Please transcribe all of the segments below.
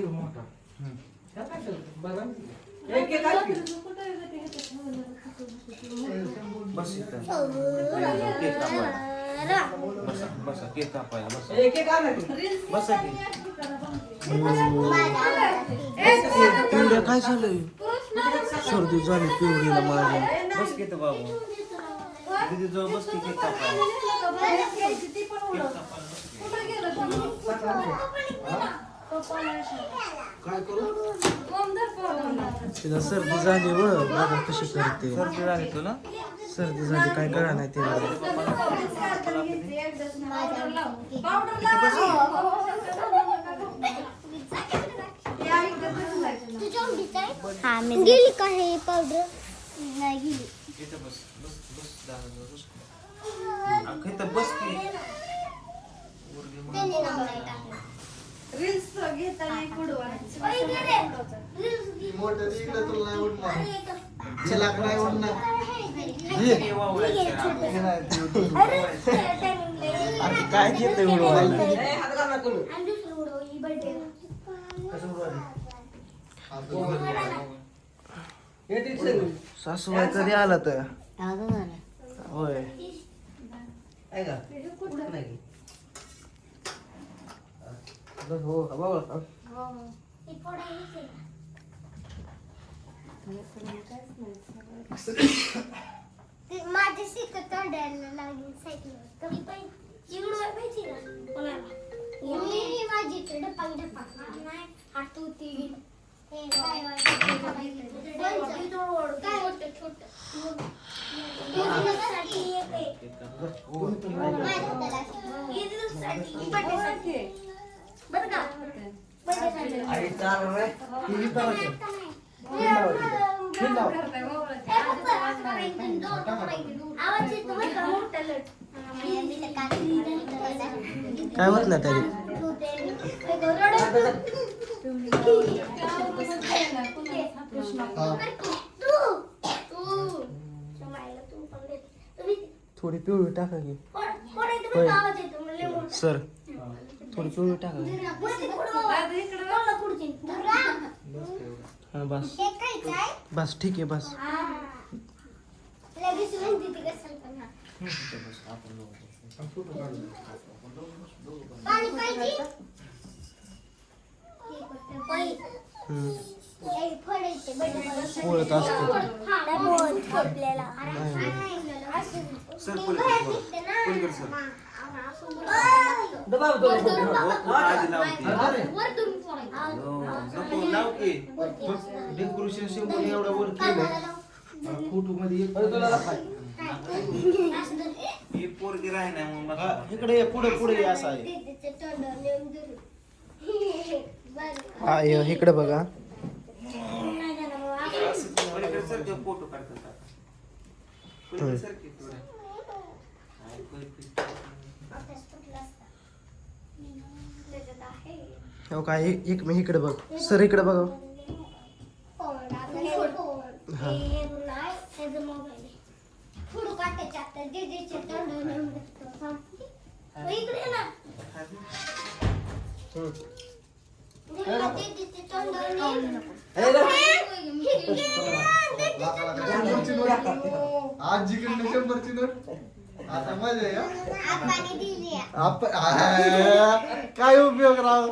मोठा एक एक आहे की? बस इथं. केक कापायला. बसा बसा केक कापायला बसा. एक एक आणा की. बसा की. पिवड्या काय झालंय सर्दी झाली पिवडीला माझ्या बस की इथं बाबू. दीदी जवळ बस की केक कापायला. केक कापायला बस की. काय करू तिला सर्दी झाली व बघा कशी करते सर्दी झाली तुला? सर्दी झाली काय करा नाही तिला हा मी गेली का हे पावडर नाही गेली इथं बस बस बस दादा बस. इथं बस की. त्यांनी नाव नाही टाकलं रील्स घेताना मोठं इकडे तुला नाही उठणार चिलाक नाही उठणार अरे काय घेते उडवायला हात घाला करू आणि दुसरं उडव ही बर्थडे कसं उडवायचं हे टीचर सासूबाई कधी आला तर होय आहे का नाही हो बाबा हे फोडायचं ते माझ्या शिकत तोंडायला लागली सायकल कमी पाहिजे उडवाय पाहिजे ना कोणाला मी माझी डप्पा नाही हात होती काय होतं छोटं बरं का आई चार रे टीव्ही पाहते आवाज येतो बरं का मोठा लट काय होत नाही तरी थोडी पिवळी टाका की सर थोडी पिवळी टाका की. हा बस बस ठीक आहे बस पोळत असतो सर पलीकडे सर. दबाव दो आधी लावते. नको लाव की. डेकोरेशन सिंबल एवढा वर केलं फोटो मध्ये एक तुला ही पोरगी राही नाही मग मला. इकडे ये, पुढे पुढे ये, असं आहे हा इकडे बघा पलीकडे सर ते फोटो काढतात. पलीकडे सर की थोडं. हो काय एक मी इकडे बघ सर इकडे बघा हा आजीकडनं 100ची नोट आता मजा आहे काय उपयोग राव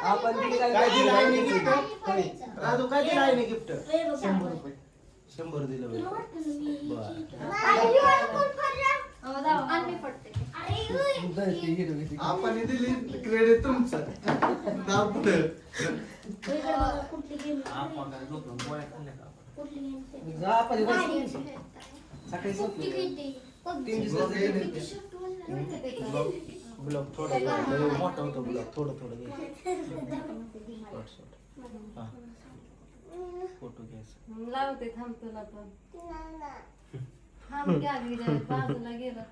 आपण काय दिलं आहे गिफ्ट राजू काय दिलं आहे गिफ्ट 100 रुपये 100 दिलं आपण दिली क्रेडिट तुमचं नाव पुढे आपण काय झोपून गोळ्या खाल्ल्या का आपण? ब्लॉक थोडं मोठा होतो ब्लॉक थोडं थोडं फोटो घ्यायचा लावते थांब तुला पण थांब की आधी बाजूला गेलं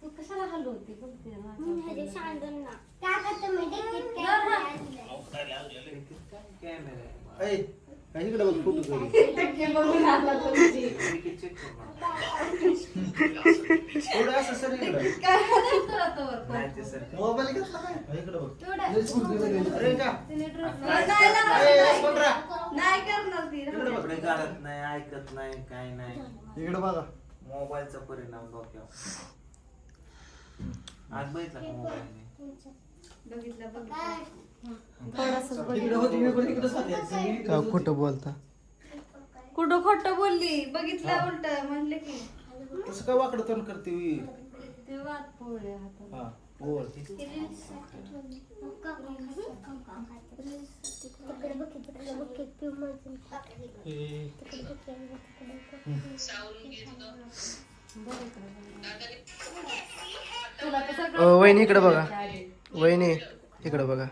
तू कशाला हलवते बघते ना कॅमेरा आहे. काय इकडे बघ फोटो करू थोडं असं सर इकडे मोबाईल घेतला काय इकडे बघ अरे का नाही करणार ती इकडे बघ कपडे काढत नाही ऐकत नाही काय नाही इकडे बघा मोबाईलचा परिणाम डोक्यावर आज बघितला का मोबाईल बघितलं इकडे होती मी पण इकडे साधी का खोटं बोलता कुठं खोटं बोलली बघितलं उलट म्हणले की कसं काय वाकडं तोंड करते वी? ते वाद पोळ्या हातात हा बोल तुला तर सगळं वहिनी इकडे बघा वहिनी इकडे बघा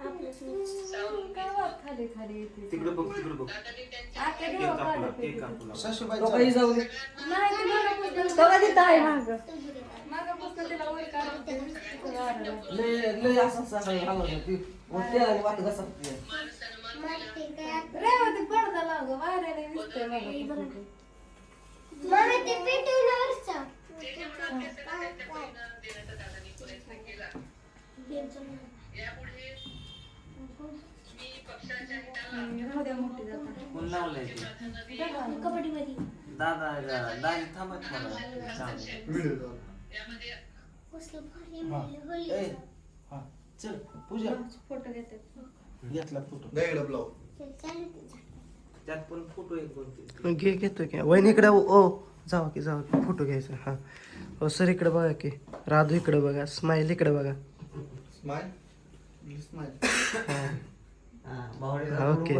काय वाद खाली खाली येते तिकडे बघ तिकडे बघ आख्या केक देवा कापला काढते केक कापला सासूबाई नाही ते मागापासून तिला वर काढते रेवती पडदा लाग वाऱ्याने दिसतंय मागापासून. राहू द्या मोठी जाता. कोण लावलंय ते कबड्डी मध्ये दादा दाजी थांबत मला सांग. कसलं भारी हा. म्हणलं, होली. ए, हा चल पूजा फोटो घेतात घेतला फोटो चल, चालू दे. त्यात पण फोटो एक दोन तीन घेतो की वहिनी इकडे ओ जावा की फोटो घ्यायचा हा हो सर इकडे बघा की राधू इकडे बघा स्माईल इकडे बघा हा ओके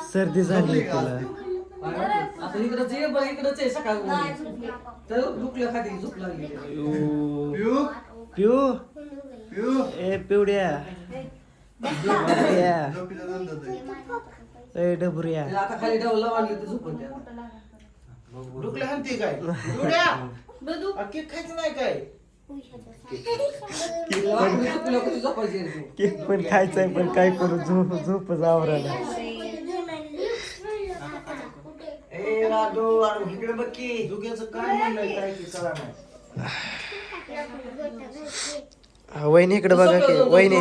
सर्दी झाली तुला आता इकडंच ये बघ इकडंच आहे सकाळ नाही झोपली. तर दुखल्या खाली झोप लागली पिऊ ए पिवड्या डबऱ्या. ए डबऱ्या आता खाली डावला वाढली तर झोपून द्या डुकल्या हाणते काय डुकल्या बदू केक खायचं नाही काय तुला कशी झोपायची आहे तू? केक पण खायचंय पण काय करू झोप आवरायला ए राधू अरे इकडे बघ की दुग्याचं काय म्हणलंय काय की कळा नाही हा, वहिनी इकडे बघा की वहिनी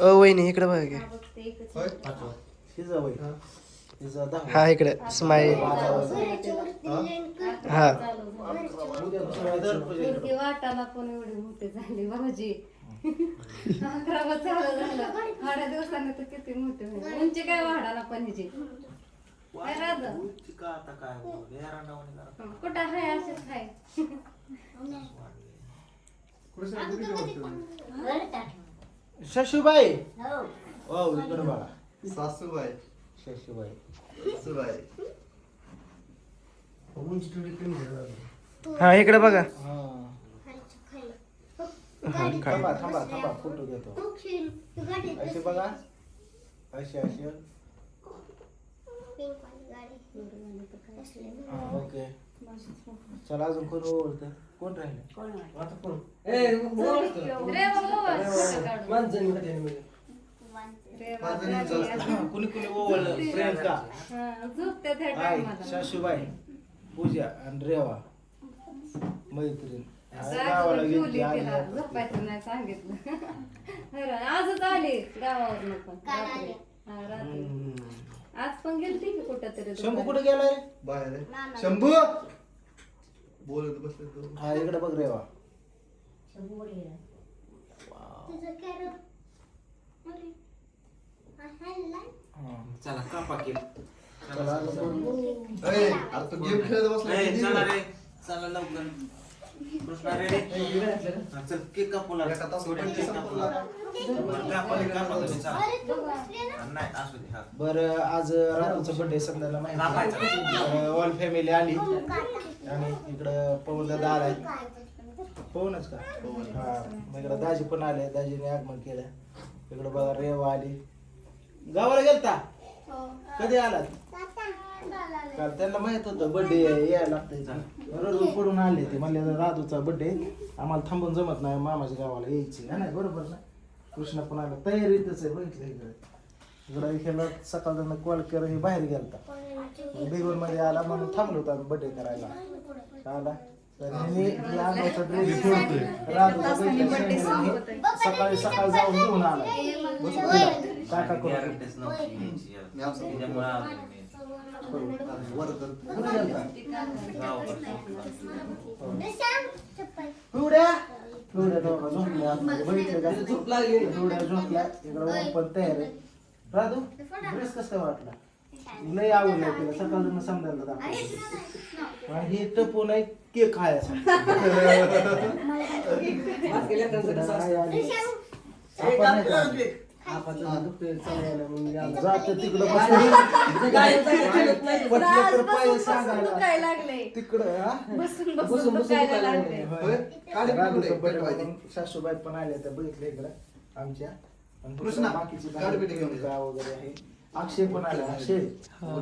वहिनी इकडे बघा की शिजा बाई शिजा दहा हा इकडे स्माईल हा मुलगी वाटाला पण एवढी मोठी झाली भाऊजी 11 वर्ष झालं 8 दिवसांनी तर किती मोठी झाली उंची काय वाढाला पण हिची काय राहत उंची का आता काय होतं? हेरांडावणी जरा. कुठं हाय असेच हाय शशुबाई हो इकडे बघा सासूबाई शशुबाई सासूबाई उंची थोडी कमी झाली. हा इकडे बघा हा हा काय थांबा थांबा थांबा फोटो घेतो असे बघा असे असे हा, ओके चला अजून कोण ओळखतं कोण राहिलं आता कोण? ए, ओळखतं. रे बाबा फोटो काढू. माणसाने खाली मध्ये. रे बाबा हा, कुणी कुणी ओळखलं प्रियंका झोपते त्या आई टायमाला सासूबाई पूजा आणि रेवा मैत्रीण आई गावाला गेली ठेवली आली तिला झोपायचं नाही सांगितलं बरं, आजच आली गावावरून पण रात्री. हा, रात्री. आज पण गेलती की कुठं तरी शंभू कुठे गेलाय बाहेर आहे. शंभू बोलत बसले तो हा इकडे बघ रेवा हा. चला कापा केक चला अजून कोण? अरे आता तो गेम खेळत बसला ए, किती चला वेळ? रे चला लवकर कृष्णा रेडी हा, चल केक कापूला एका तासात थोड्या पण केक संपला. कापूला कापा तुम्ही, चला नाही असू दे हा बरं आज राधाचा बर्थडे संध्याला माहिती ऑल फॅमिली आली आणि इकडं पवन दादा आलाय पवनच का हा मग इकडं दाजी पण आले दाजीने आगमन केलं इकडं बघा रेवा आली गावाला गेलता कधी आलात काल त्यांना माहित होतं बर्थडे यायला लागतंय रडून पडून आले ते म्हणले राधूचा बर्थडे आम्हाला थांबून जमत नाही मामाच्या गावाला यायची हा नाही बरोबर ना कृष्णा पण आला तयारीतच आहे बघितलं इकडे ह्याला सकाळ त्यांना कॉल केला हे बाहेर गेलता बेगून मध्ये आला म्हणून थांबलो होतो आम्ही बर्थडे करायला आला तर ह्याने आणायचा ड्रेस राधूचा birthday सकाळी सकाळ जाऊन घेऊन आला काका करून गॅरंटीच नव्हती घ्यायची यार. त्याच्यामुळे आलो मी. पिवड्या दोघं झोपले आतमध्ये. बघितलं का झोप लागली ना. पिवड्या झोपल्या इकडं ऊन पण तयार आहे राधू ड्रेस कसं काय वाटला लय आवडलं तिला सकाळ समजायला दाखवलं आणि हे टपून एक केक खायचा बाकी लेकरांचं कसं असतं? जात तिकडं ते गाडी चालत नाही. बसलं पाय सांगायला दुखायला लागले तिकडं हा? बसून बसून बसून बसून दुखायला दुखायला लागले होय. राधूचं birthday म्हणून सासूबाई पण आल्या त्या बघितलं इकडं आमच्या आणि बाकीचे गाव वगैरे आहे अक्षय पण आला अक्षय हा,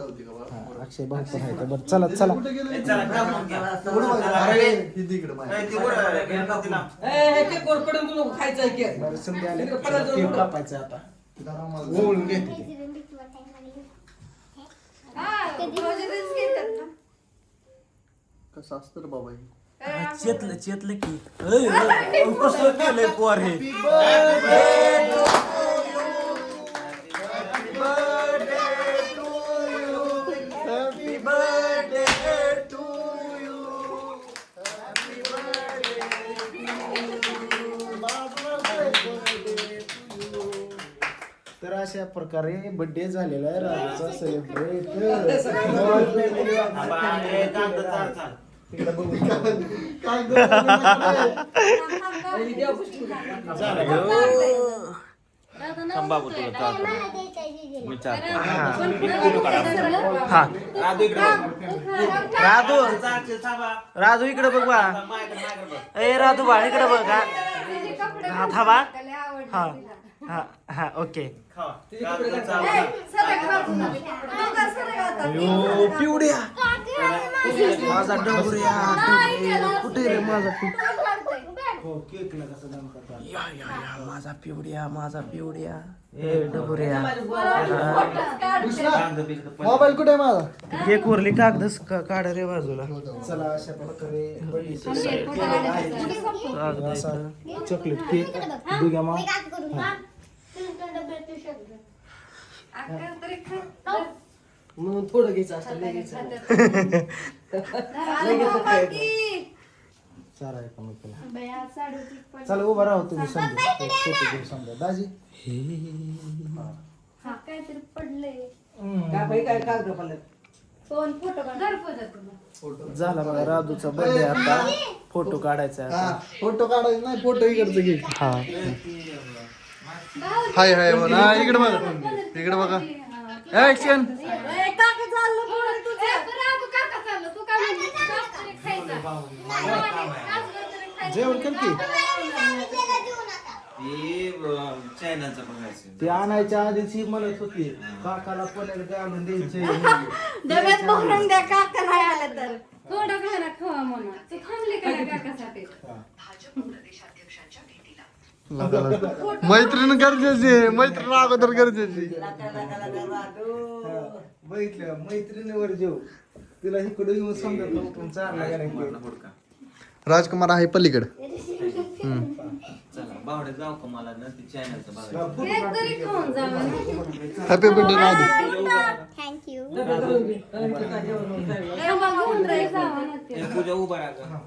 अक्षय भाऊ पण आहे बरं चला चला ए, चला, कापून घ्या. अरे, ए, ते उडं, गेलं तिला. ए, केक वर पडून तू नको खायचं केक. बरं संध्या आले तिकडं पडा जाऊ केक नको. कापायचा आता ओळून घेते ते. कसं असतं रे बाबा हे? चेतलं की कसं केलंय पोर हे तर अशा प्रकारे बर्थडे झालेला आहे राजूचा सेलिब्रेट थांबा, ए, कागद चाल, चाल. तिकडे बघू आणि देव पुष्टी. थांबा बघ, तुला चालतं. मी चालतो. हा राधू इकडे बघ. राधू चालते, थांबा. राधू इकडे बघ बा माझ्याकडे बघ. ए राधू बा इकडे बघ हा थांबा हा आवडते हा हा ओके खावा. कागद चाल. पिवड्या माझा डबुऱ्या कुठे रे माझा हो केकला कसं दाम करतात या या या माझा पिवड्या ए डबुऱ्या कागद बिगद पण. मोबाईल कुठे आहे माझा केक वरली कागदच काढ रे बाजूला चला अशा प्रकारे कागद चॉकलेट केक दुग्या माव म्हणून थोडं घ्यायचं असतं लय घ्यायचं. चारा एकमेकाला चला उभा राहू तुम्ही समजा एक फोटो घेऊ समजा दाजी काहीतरी पडलंय काय बाई काय कागद पडले. फोन फोटो काढ झाला बघा राजूचा बर्थडे आता फोटो काढायचा आहे हा आता. फोटो काढायचा नाही फोटो इकडचं घे हा हाय हाय म्हणा हा, इकडे बघा ऍक्शन काका चाललं बोल तुझं काका चाललं तू काय जेवण कर की हे चायनाचं बघायचं. ते आणायच्या आधीच ही म्हणत होती काकाला पनेल घालून द्यायचं डब्यात भरून द्या काका नाही आलं तर थोडं खायला खावा म्हणा तू थांबले का नाही काकासाठी मैत्रीण गरजेची आहे मैत्रीण अगोदर गरजेची बघितलं मैत्रिणीवर जेव तिला इकडे येऊन समजत नव्हतं चालला का नाही मारणं हुडका. राजकुमार आहे पलीकडे चला बावडे जाऊ का मला ना ते चायनाचं बघायचं. एक तरी खाऊन जावा हॅपी बर्थडे राजू थँक्यू डबा करून घे. आणि ते काय जेवण काय घेऊन जावा ना ते. ए, पूजा उभा राहा का?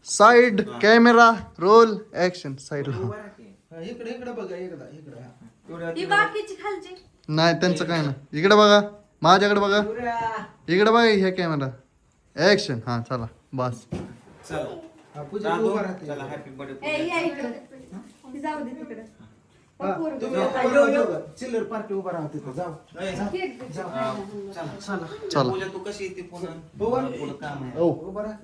Side camera roll action side उभा राहा की. इकडे इकडे बघा एकदा इकडे हा. एवढ्या ही बाकीची खालची नाही त्यांचं काय ना इकडे बघा माझ्याकडे बघा इकडे बघा ह्या कॅमेरा ऍक्शन हा चला बस चला. हा, पूजा राधू, उभा राहते चला हॅपी बर्थडे. ए या इकडे ती जाऊ दे तिकडे हा, तुम्ही चिल्लर पार्टी उभा राहा तिथं जाऊ ए, केक दे. चला. चला पूजा तू कशी येते पुन्हा? बघा. मला पुढं काम आहे. ओ उभा राहा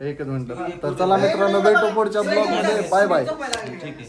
एकच मिनिट तर चला मित्रांनो भेटू पुढच्या ब्लॉग मध्ये बाय बाय झोपायला लागली. ठीक आहे.